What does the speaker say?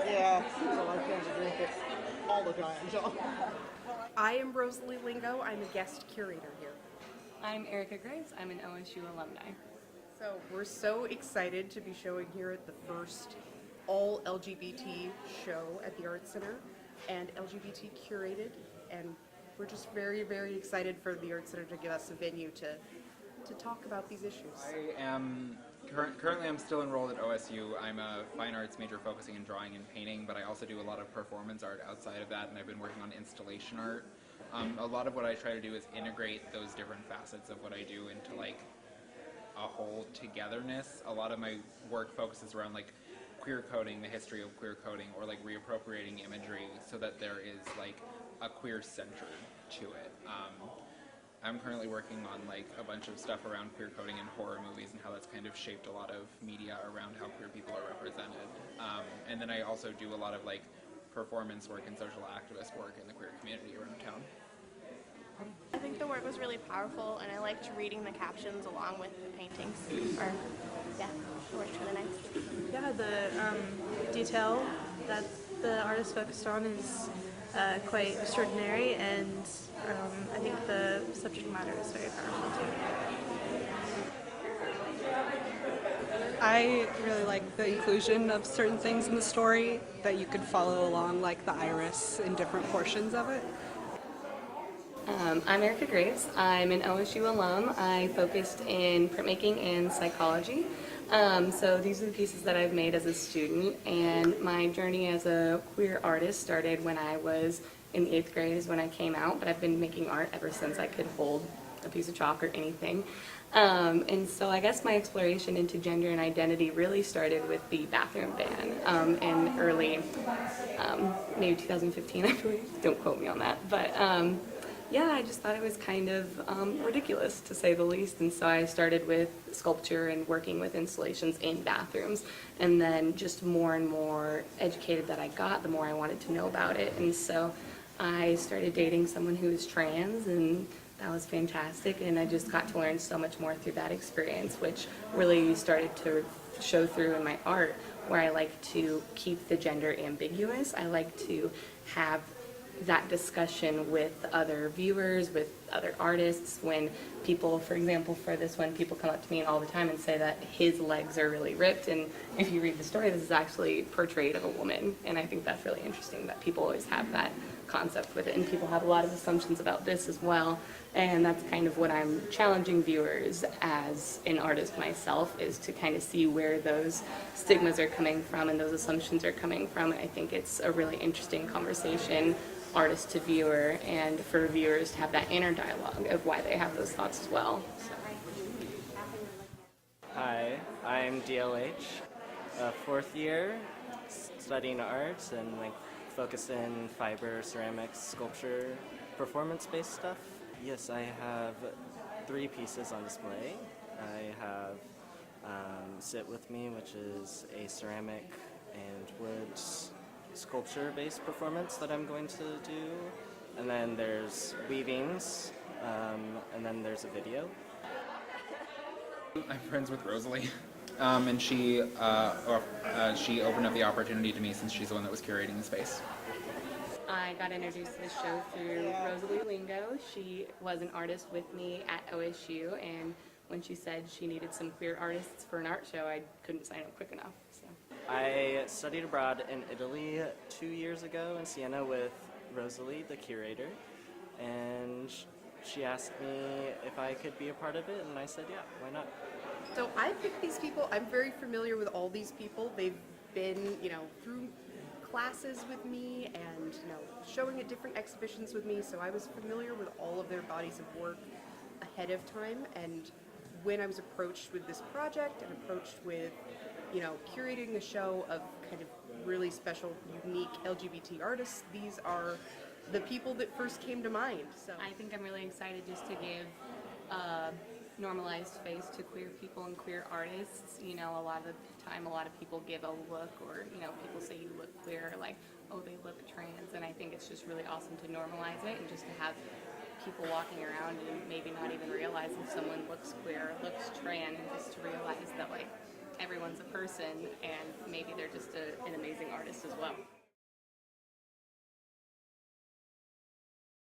Yeah, so I tend to drink it all the time. So. I am Rosalie Lingo. I'm a guest curator here. I'm Erika. I'm an OSU alumni. So we're so excited to be showing here at the first all LGBT show at the Art Center and LGBT curated, and we're just very, very excited for the Art Center to give us a venue to talk about these issues. I am currently I'm still enrolled at OSU. I'm a fine arts major focusing in drawing and painting, but I also do a lot of performance art outside of that, and I've been working on installation art. A lot of what I try to do is integrate those different facets of what I do into like a whole togetherness. A lot of my work focuses around like queer coding, the history of queer coding, or like reappropriating imagery so that there is like a queer center to it. I'm currently working on like a bunch of stuff around queer coding in horror movies and how that's kind of shaped a lot of media around how queer people are represented. And then I also do a lot of like performance work and social activist work in the queer community around town. I think the work was really powerful, and I liked reading the captions along with the paintings. It worked really nice. Yeah, the detail that the artist focused on is quite extraordinary, and I think the subject matter is very powerful too. I really like the inclusion of certain things in the story that you could follow along, like the iris in different portions of it. I'm Erika Graves. I'm an OSU alum. I focused in printmaking and psychology. So these are the pieces that I've made as a student, and my journey as a queer artist started when I was in the 8th grade is when I came out, but I've been making art ever since I could hold a piece of chalk or anything. And so I guess my exploration into gender and identity really started with the bathroom ban in early, maybe 2015, I believe. Don't quote me on that. But yeah, I just thought it was kind of ridiculous, to say the least. And so I started with sculpture and working with installations in bathrooms. And then just more and more educated that I got, the more I wanted to know about it. And so I started dating someone who was trans, and that was fantastic, and I just got to learn so much more through that experience, which really started to show through in my art, where I like to keep the gender ambiguous. I like to have that discussion with other viewers, with other artists. When people, for example, for this one, people come up to me all the time and say that his legs are really ripped, and if you read the story, this is actually portrayed of a woman, and I think that's really interesting that people always have that concept with it, and people have a lot of assumptions about this as well, and that's kind of what I'm challenging viewers as an artist myself, is to kind of see where those stigmas are coming from and those assumptions are coming from. And I think it's a really interesting conversation, artist to viewer, and for viewers to have that inner dialogue of why they have those thoughts as well. So. Hi, I'm DLH, fourth year, studying arts and like focused in fiber, ceramics, sculpture, performance-based stuff. Yes, I have 3 pieces on display. I have Sit With Me, which is a ceramic and wood sculpture-based performance that I'm going to do. And then there's weavings, and then there's a video. I'm friends with Rosalie, and she opened up the opportunity to me since she's the one that was curating the space. I got introduced to the show through Rosalie Lingo. She was an artist with me at OSU, and when she said she needed some queer artists for an art show, I couldn't sign up quick enough. So. I studied abroad in Italy 2 years ago in Siena with Rosalie, the curator, and she asked me if I could be a part of it, and I said, yeah, why not? So I picked these people. I'm very familiar with all these people. They've been, through classes with me and, showing at different exhibitions with me. So I was familiar with all of their bodies of work ahead of time. And when I was approached with this project and approached with, curating the show of kind of really special, unique LGBT artists, these are the people that first came to mind. So I think I'm really excited just to give normalized face to queer people and queer artists. A lot of the time, a lot of people give a look, or, people say you look queer, like, oh, they look trans, and I think it's just really awesome to normalize it and just to have people walking around and maybe not even realize if someone looks queer or looks trans, and just to realize that, like, everyone's a person and maybe they're just an amazing artist as well.